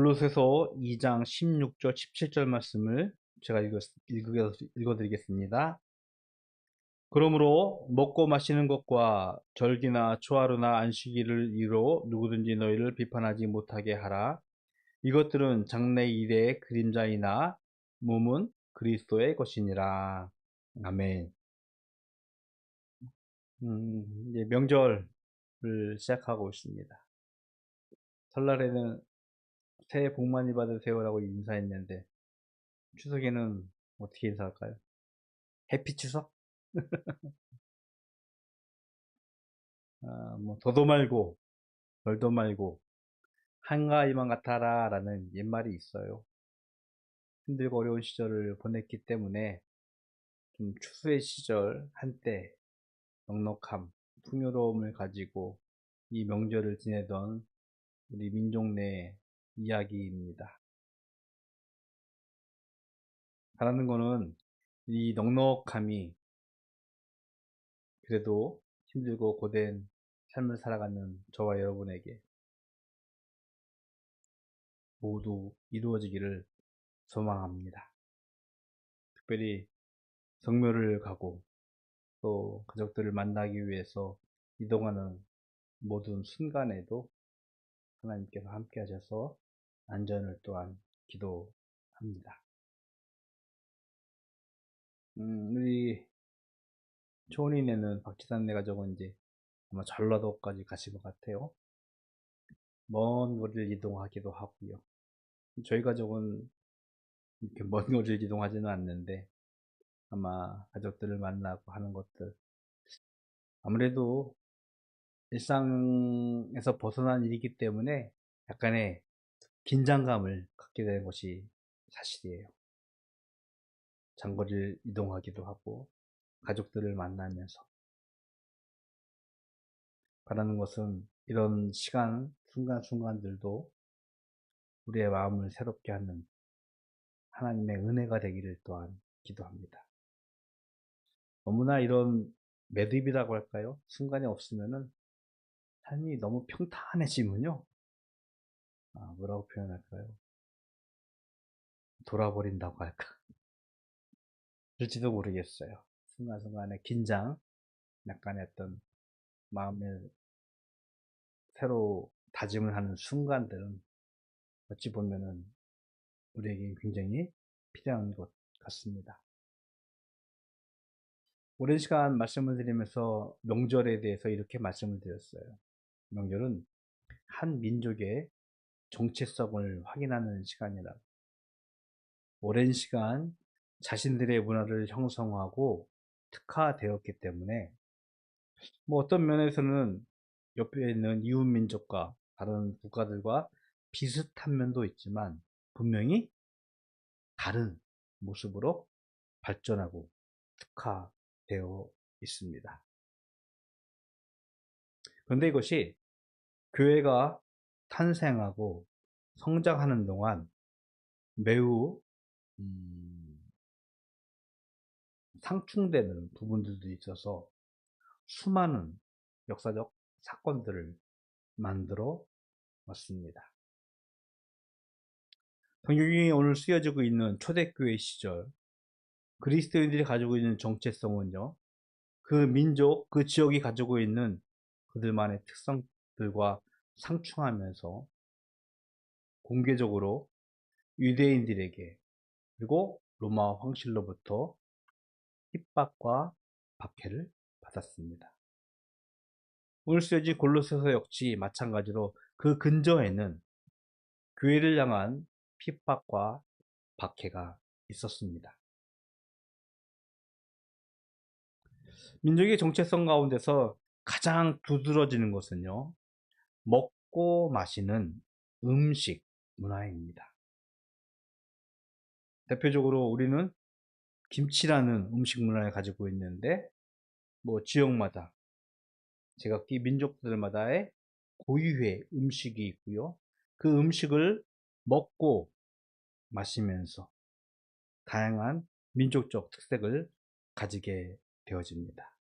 골로새서 2장 16절 17절 말씀을 제가 읽어드리겠습니다. 그러므로 먹고 마시는 것과 절기나 초하루나 안식일을 이유로 누구든지 너희를 비판하지 못하게 하라. 이것들은 장래 일의 그림자이나 몸은 그리스도의 것이니라. 아멘. 이제 명절을 시작하고 있습니다. 설날에는 새해 복 많이 받으세요라고 인사했는데 추석에는 어떻게 인사할까요? 해피 추석? 더도 말고 덜도 말고 한가위만 같아라 라는 옛말이 있어요. 힘들고 어려운 시절을 보냈기 때문에 좀 추수의 시절 한때 넉넉함, 풍요로움을 가지고 이 명절을 지내던 우리 민족 내 이야기입니다. 바라는 거는 이 넉넉함이 그래도 힘들고 고된 삶을 살아가는 저와 여러분에게 모두 이루어지기를 소망합니다. 특별히 성묘를 가고 또 가족들을 만나기 위해서 이동하는 모든 순간에도 하나님께서 함께 하셔서 안전을 또한 기도합니다. 우리 초은이네는 박지산네 가족은 이제 아마 전라도까지 가실 것 같아요. 먼 거리를 이동하기도 하고요. 저희 가족은 이렇게 먼 거리를 이동하지는 않는데 아마 가족들을 만나고 하는 것들 아무래도 일상에서 벗어난 일이기 때문에 약간의 긴장감을 갖게 되는 것이 사실이에요. 장거리를 이동하기도 하고 가족들을 만나면서 바라는 것은 이런 시간 순간순간들도 우리의 마음을 새롭게 하는 하나님의 은혜가 되기를 또한 기도합니다. 너무나 이런 매듭이라고 할까요? 순간이 없으면은 삶이 너무 평탄해지면요. 뭐라고 표현할까요? 돌아버린다고 할까? 그럴지도 모르겠어요. 순간순간의 긴장, 약간의 어떤 마음을 새로 다짐을 하는 순간들은 어찌 보면은 우리에게 굉장히 필요한 것 같습니다. 오랜 시간 말씀을 드리면서 명절에 대해서 이렇게 말씀을 드렸어요. 명절은 한 민족의 정체성을 확인하는 시간이라 오랜 시간 자신들의 문화를 형성하고 특화되었기 때문에 어떤 면에서는 옆에 있는 이웃 민족과 다른 국가들과 비슷한 면도 있지만 분명히 다른 모습으로 발전하고 특화되어 있습니다. 그런데 이것이 교회가 탄생하고 성장하는 동안 매우 상충되는 부분들도 있어서 수많은 역사적 사건들을 만들어 왔습니다. 성경이 오늘 쓰여지고 있는 초대교회 시절 그리스도인들이 가지고 있는 정체성은요, 그 민족, 그 지역이 가지고 있는 그들만의 특성들과 상충하면서 공개적으로 유대인들에게 그리고 로마 황실로부터 핍박과 박해를 받았습니다. 오늘 쓰여진 골로새서 역시 마찬가지로 그 근저에는 교회를 향한 핍박과 박해가 있었습니다. 민족의 정체성 가운데서 가장 두드러지는 것은요, 먹고 마시는 음식 문화입니다. 대표적으로 우리는 김치라는 음식 문화를 가지고 있는데 지역마다 제각기 민족들마다의 고유의 음식이 있고요. 그 음식을 먹고 마시면서 다양한 민족적 특색을 가지게 되어집니다.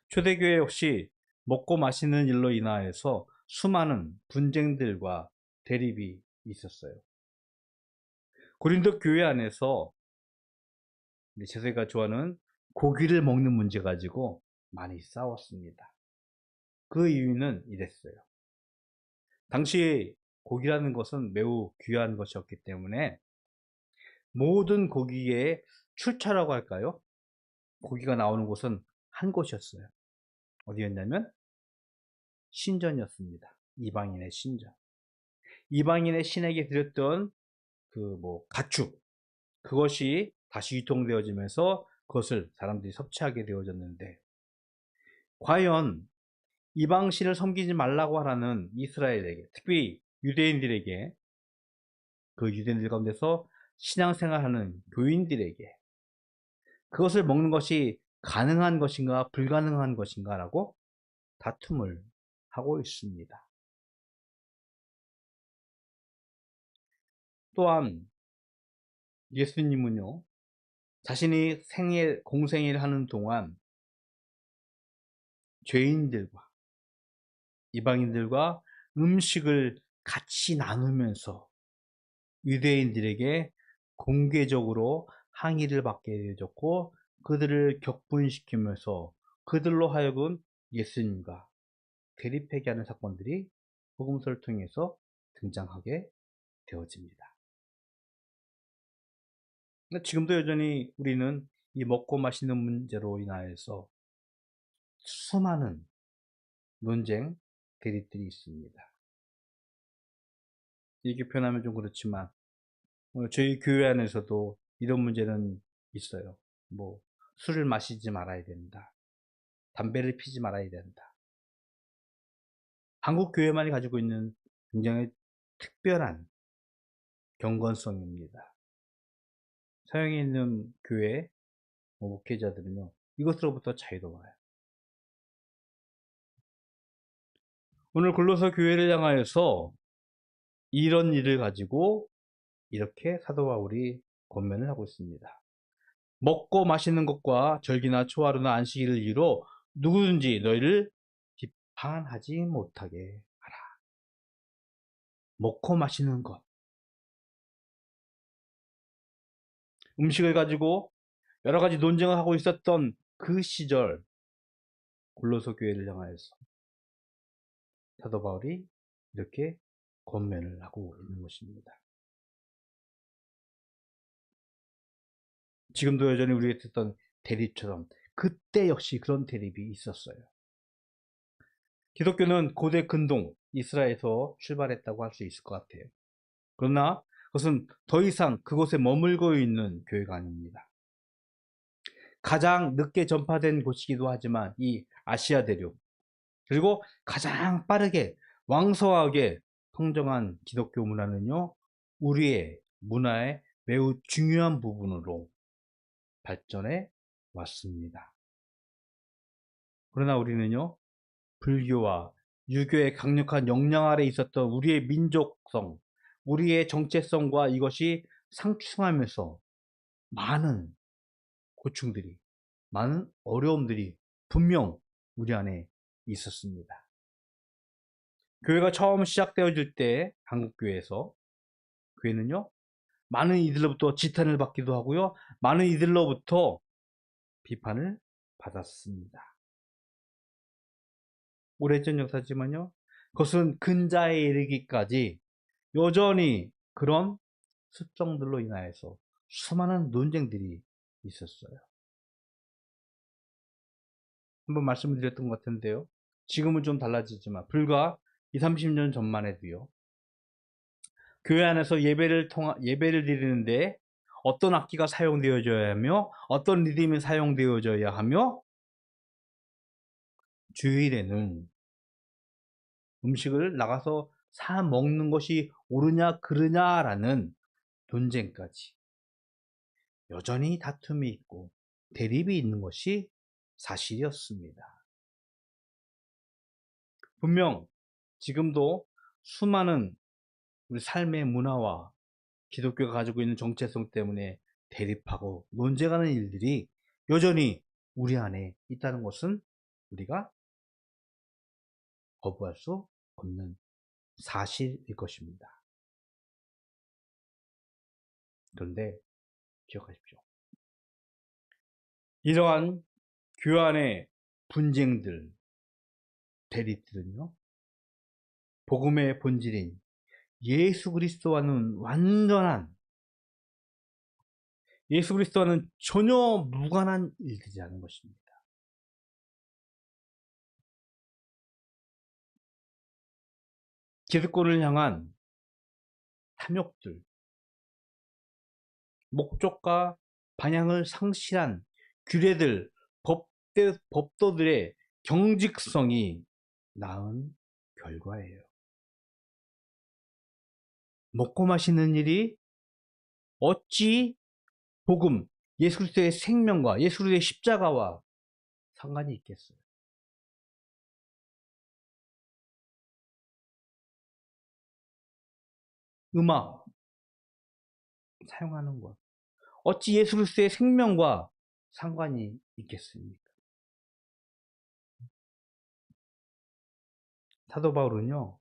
초대교회 역시 먹고 마시는 일로 인하여서 수많은 분쟁들과 대립이 있었어요. 고린도 교회 안에서 제사가 좋아하는 고기를 먹는 문제 가지고 많이 싸웠습니다. 그 이유는 이랬어요. 당시 고기라는 것은 매우 귀한 것이었기 때문에 모든 고기의 출처라고 할까요? 고기가 나오는 곳은 한 곳이었어요. 어디였냐면 신전이었습니다. 이방인의 신전. 이방인의 신에게 드렸던 가축, 그것이 다시 유통되어지면서 그것을 사람들이 섭취하게 되어졌는데, 과연 이방신을 섬기지 말라고 하라는 이스라엘에게, 특히 유대인들에게, 그 유대인들 가운데서 신앙생활하는 교인들에게 그것을 먹는 것이 가능한 것인가 불가능한 것인가 라고 다툼을 하고 있습니다. 또한 예수님은요, 자신이 공생애를 하는 동안 죄인들과 이방인들과 음식을 같이 나누면서 유대인들에게 공개적으로 항의를 받게 되어졌고, 그들을 격분시키면서 그들로 하여금 예수님과 대립하게 하는 사건들이 복음서를 통해서 등장하게 되어집니다. 지금도 여전히 우리는 이 먹고 마시는 문제로 인하여서 수많은 논쟁, 대립들이 있습니다. 이렇게 표현하면 좀 그렇지만 저희 교회 안에서도 이런 문제는 있어요. 술을 마시지 말아야 된다. 담배를 피지 말아야 된다. 한국 교회만이 가지고 있는 굉장히 특별한 경건성입니다. 서양에 있는 교회 목회자들은요, 이것으로부터 자유로워요. 오늘 골로새 교회를 향하여서 이런 일을 가지고 이렇게 사도 바울이 권면을 하고 있습니다. 먹고 마시는 것과 절기나 초하루나 안식일을 이유로 누구든지 너희를 비판하지 못하게 하라. 먹고 마시는 것, 음식을 가지고 여러 가지 논쟁을 하고 있었던 그 시절 골로새 교회를 향하여서 사도 바울이 이렇게 권면을 하고 있는 것입니다. 지금도 여전히 우리가 듣던 대립처럼 그때 역시 그런 대립이 있었어요. 기독교는 고대 근동 이스라엘에서 출발했다고 할 수 있을 것 같아요. 그러나 그것은 더 이상 그곳에 머물고 있는 교회가 아닙니다. 가장 늦게 전파된 곳이기도 하지만 이 아시아 대륙, 그리고 가장 빠르게 왕성하게 성장한 기독교 문화는요, 우리의 문화의 매우 중요한 부분으로 발전해 왔습니다. 그러나 우리는요, 불교와 유교의 강력한 영향 아래 있었던 우리의 민족성, 우리의 정체성과 이것이 상충하면서 많은 고충들이, 많은 어려움들이 분명 우리 안에 있었습니다. 교회가 처음 시작되어질 때 한국교회에서 교회는요, 많은 이들로부터 지탄을 받기도 하고요, 많은 이들로부터 비판을 받았습니다. 오래전 역사지만요, 그것은 근자에 이르기까지 여전히 그런 습성들로 인하여서 수많은 논쟁들이 있었어요. 한번 말씀을 드렸던 것 같은데요, 지금은 좀 달라지지만 불과 20, 30년 전만 해도요, 교회 안에서 예배를 드리는데 어떤 악기가 사용되어져야 하며 어떤 리듬이 사용되어져야 하며 주일에는 음식을 나가서 사 먹는 것이 옳으냐 그르냐라는 논쟁까지 여전히 다툼이 있고 대립이 있는 것이 사실이었습니다. 분명 지금도 수많은 우리 삶의 문화와 기독교가 가지고 있는 정체성 때문에 대립하고 논쟁하는 일들이 여전히 우리 안에 있다는 것은 우리가 거부할 수 없는 사실일 것입니다. 그런데 기억하십시오. 이러한 교회 의 분쟁들, 대립들은요, 복음의 본질인 예수 그리스도와는 예수 그리스도와는 전혀 무관한 일들이라는 것입니다. 기득권을 향한 탐욕들, 목적과 방향을 상실한 규례들, 법도들의 경직성이 낳은 결과예요. 먹고 마시는 일이 어찌 복음, 예수 그리스도의 생명과 예수 그리스도의 십자가와 상관이 있겠어요? 음악 사용하는 것, 어찌 예수 그리스도의 생명과 상관이 있겠습니까? 사도 바울은요,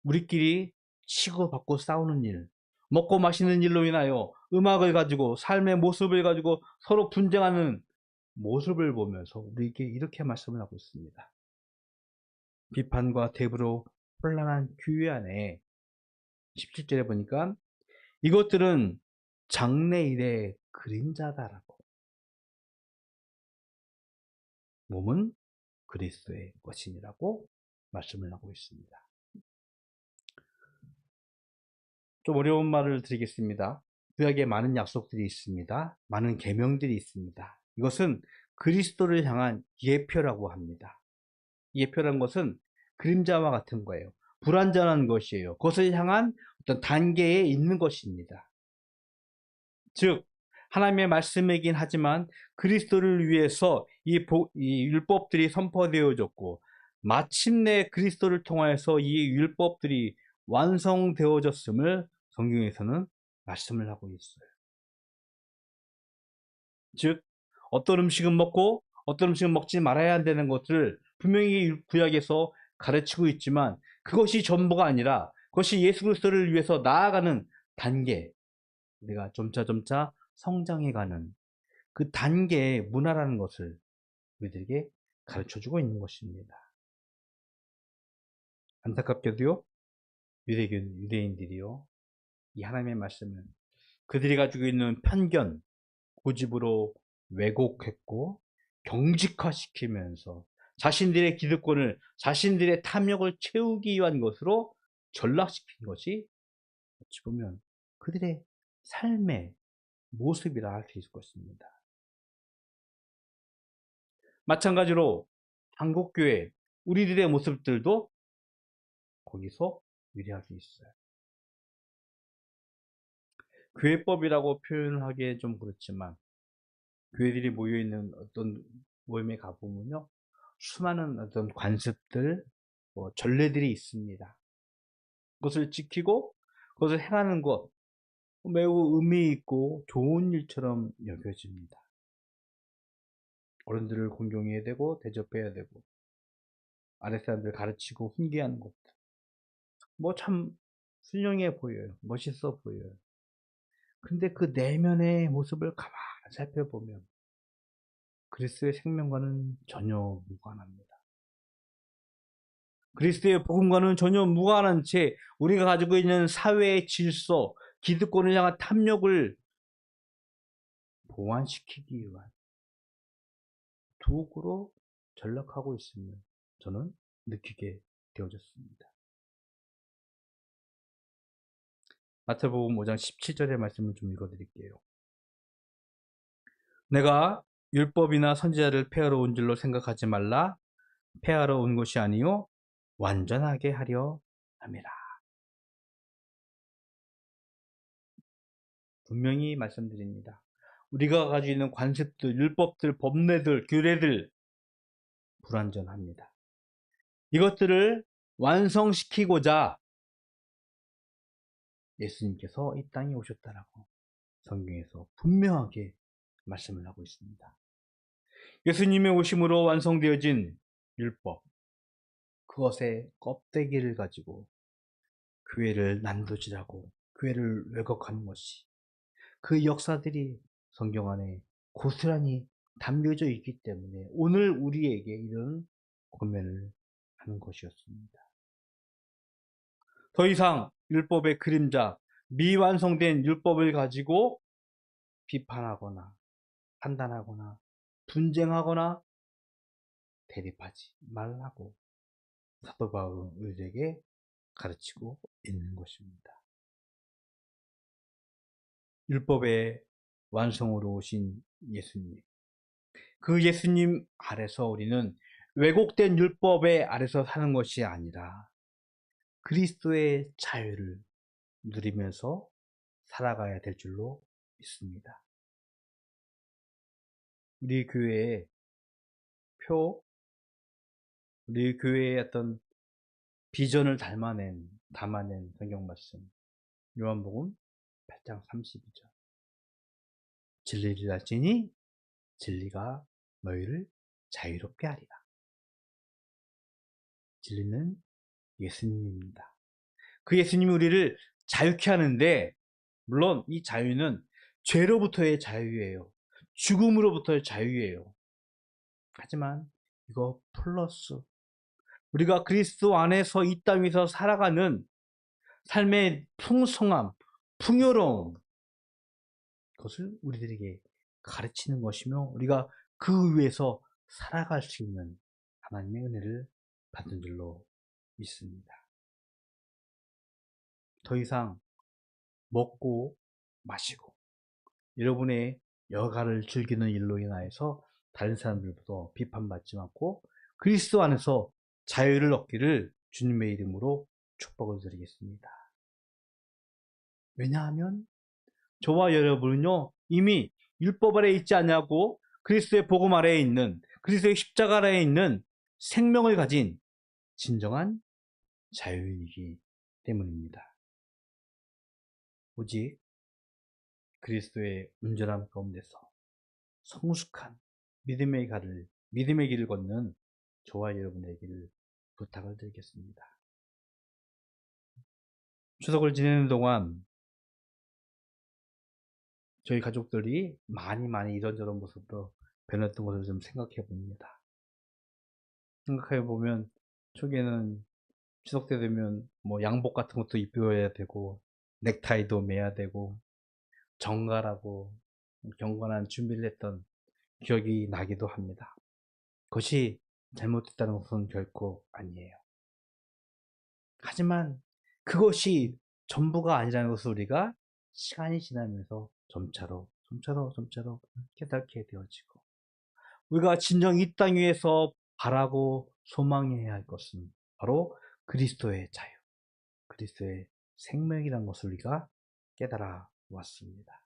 우리끼리 치고받고 싸우는 일, 먹고 마시는 일로 인하여 음악을 가지고 삶의 모습을 가지고 서로 분쟁하는 모습을 보면서 우리에게 이렇게 말씀을 하고 있습니다. 비판과 대부로 혼란한 교회 안에 17절에 보니까 이것들은 장래일의 그림자다라고. 몸은 그리스도의 것이니라고 말씀을 하고 있습니다. 좀 어려운 말을 드리겠습니다. 구약에 많은 약속들이 있습니다. 많은 계명들이 있습니다. 이것은 그리스도를 향한 예표라고 합니다. 예표란 것은 그림자와 같은 거예요. 불완전한 것이에요. 그것을 향한 어떤 단계에 있는 것입니다. 즉 하나님의 말씀이긴 하지만 그리스도를 위해서 이 율법들이 선포되어졌고 마침내 그리스도를 통하여서 이 율법들이 완성되어졌음을 성경에서는 말씀을 하고 있어요. 즉 어떤 음식은 먹고 어떤 음식은 먹지 말아야 한다는 것을 분명히 구약에서 가르치고 있지만 그것이 전부가 아니라 그것이 예수 그리스도를 위해서 나아가는 단계, 우리가 점차 성장해가는 그 단계의 문화라는 것을 우리들에게 가르쳐주고 있는 것입니다. 안타깝게도요, 유대인들이요, 이 하나님의 말씀을 그들이 가지고 있는 편견, 고집으로 왜곡했고 경직화시키면서 자신들의 기득권을, 자신들의 탐욕을 채우기 위한 것으로 전락시킨 것이 어찌 보면 그들의 삶의 모습이라 할 수 있을 것입니다. 마찬가지로 한국교회, 우리들의 모습들도 거기서 유래할 수 있어요. 교회법이라고 표현을 하기에 좀 그렇지만 교회들이 모여있는 어떤 모임에 가보면요, 수많은 어떤 관습들, 전례들이 있습니다. 그것을 지키고 그것을 행하는 것 매우 의미 있고 좋은 일처럼 여겨집니다. 어른들을 공경해야 되고 대접해야 되고 아랫사람들 가르치고 훈계하는 것도 뭐 참 훌륭해 보여요. 멋있어 보여요. 근데 그 내면의 모습을 가만히 살펴보면 그리스도의 생명과는 전혀 무관합니다. 그리스도의 복음과는 전혀 무관한 채 우리가 가지고 있는 사회의 질서, 기득권을 향한 탐욕을 보완시키기 위한 도구로 전락하고 있음을 저는 느끼게 되어졌습니다. 마태복음 5장 17절의 말씀을 좀 읽어드릴게요. 내가 율법이나 선지자를 폐하러 온 줄로 생각하지 말라. 폐하러 온 것이 아니요 완전하게 하려 함이라. 분명히 말씀드립니다. 우리가 가지고 있는 관습들, 율법들, 법례들, 규례들 불완전합니다. 이것들을 완성시키고자 예수님께서 이 땅에 오셨다라고 성경에서 분명하게 말씀을 하고 있습니다. 예수님의 오심으로 완성되어진 율법, 그것의 껍데기를 가지고 교회를 난도질하고 교회를 왜곡하는 것이 그 역사들이 성경 안에 고스란히 담겨져 있기 때문에 오늘 우리에게 이런 고면을 하는 것이었습니다. 더 이상 율법의 그림자, 미완성된 율법을 가지고 비판하거나 판단하거나 분쟁하거나 대립하지 말라고 사도 바울은 우리에게 가르치고 있는 것입니다. 율법의 완성으로 오신 예수님, 그 예수님 아래서 우리는 왜곡된 율법의 아래서 사는 것이 아니라 그리스도의 자유를 누리면서 살아가야 될 줄로 믿습니다. 우리 교회의 우리 교회의 어떤 비전을 담아낸 성경 말씀, 요한복음 8장 32절. 진리를 알지니 진리가 너희를 자유롭게 하리라. 진리는 예수님입니다. 그 예수님이 우리를 자유케 하는데, 물론 이 자유는 죄로부터의 자유예요. 죽음으로부터의 자유예요. 하지만 이거 플러스 우리가 그리스도 안에서 이 땅에서 살아가는 삶의 풍성함, 풍요로움, 그것을 우리들에게 가르치는 것이며 우리가 그 위에서 살아갈 수 있는 하나님의 은혜를 받은 줄로 믿습니다. 더 이상 먹고 마시고 여러분의 여가를 즐기는 일로 인하여서 다른 사람들부터 비판받지 않고 그리스도 안에서 자유를 얻기를 주님의 이름으로 축복을 드리겠습니다. 왜냐하면 저와 여러분은요 이미 율법 아래에 있지 않냐고 그리스도의 복음 아래에 있는 그리스도의 십자가 아래에 있는 생명을 가진 진정한 자유인이기 때문입니다. 오직 그리스도의 온전함 가운데서 성숙한 믿음의 길을 걷는 저와 여러분에게를 부탁을 드리겠습니다. 추석을 지내는 동안 저희 가족들이 많이 이런저런 모습으로 변했던 것을 좀 생각해 봅니다. 생각해 보면 초기에는 추석 때 되면 뭐 양복 같은 것도 입어야 되고 넥타이도 매야 되고 정갈하고 경건한 준비를 했던 기억이 나기도 합니다. 그것이 잘못됐다는 것은 결코 아니에요. 하지만 그것이 전부가 아니라는 것을 우리가 시간이 지나면서 점차로 깨닫게 되어지고 우리가 진정 이 땅 위에서 바라고 소망해야 할 것은 바로 그리스도의 자유, 그리스도의 생명이라는 것을 우리가 깨달아 왔습니다.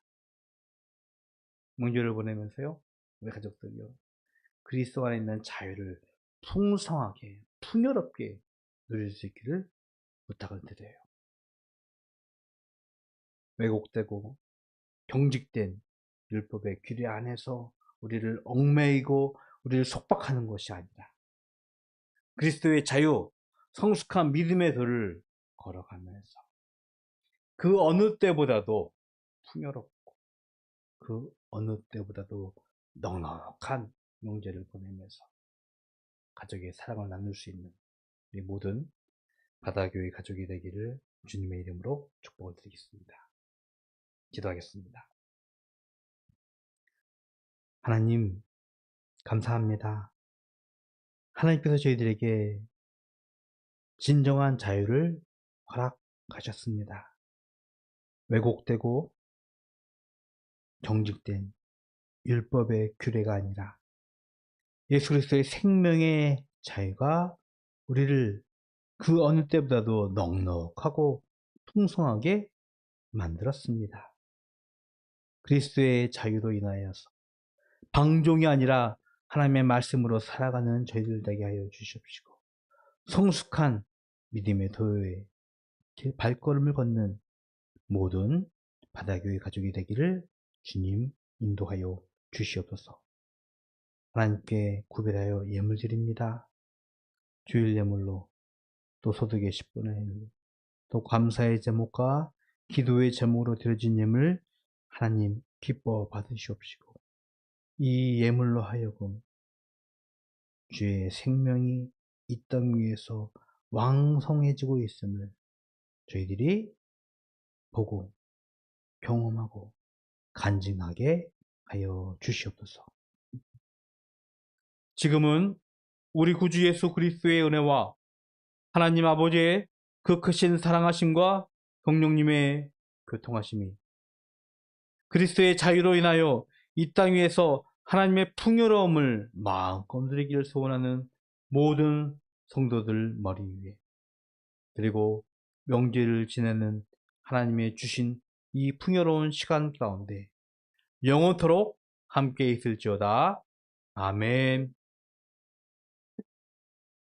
명절을 보내면서요, 우리 가족들이요, 그리스도 안에 있는 자유를 풍성하게, 풍요롭게 누릴 수 있기를 부탁을 드려요. 왜곡되고 경직된 율법의 규례 안에서 우리를 얽매이고 우리를 속박하는 것이 아니라 그리스도의 자유, 성숙한 믿음의 도를 걸어가면서 그 어느 때보다도 풍요롭고 그 어느 때보다도 넉넉한 명제를 보내면서 가족의 사랑을 나눌 수 있는 우리 모든 바다교회 가족이 되기를 주님의 이름으로 축복을 드리겠습니다. 기도하겠습니다. 하나님, 감사합니다. 하나님께서 저희들에게 진정한 자유를 허락하셨습니다. 왜곡되고 경직된 율법의 규례가 아니라 예수 그리스도의 생명의 자유가 우리를 그 어느 때보다도 넉넉하고 풍성하게 만들었습니다. 그리스도의 자유로 인하여서 방종이 아니라 하나님의 말씀으로 살아가는 저희들 되게 하여 주시옵시고 성숙한 믿음의 도에 발걸음을 걷는 모든 바다교회 가족이 되기를 주님 인도하여 주시옵소서. 하나님께 구별하여 예물 드립니다. 주일 예물로 또 소득의 10분의 1, 또 감사의 제목과 기도의 제목으로 드려진 예물 하나님 기뻐 받으시옵시고 이 예물로 하여금 주의 생명이 이 땅 위에서 왕성해지고 있음을 저희들이 보고 경험하고 간증하게 하여 주시옵소서. 지금은 우리 구주 예수 그리스도의 은혜와 하나님 아버지의 그 크신 사랑하심과 성령님의 교통하심이 그리스도의 자유로 인하여 이 땅 위에서 하나님의 풍요로움을 마음껏 누리기를 소원하는 모든 성도들 머리 위에, 그리고 명제를 지내는 하나님의 주신 이 풍요로운 시간 가운데 영원토록 함께 있을지어다. 아멘.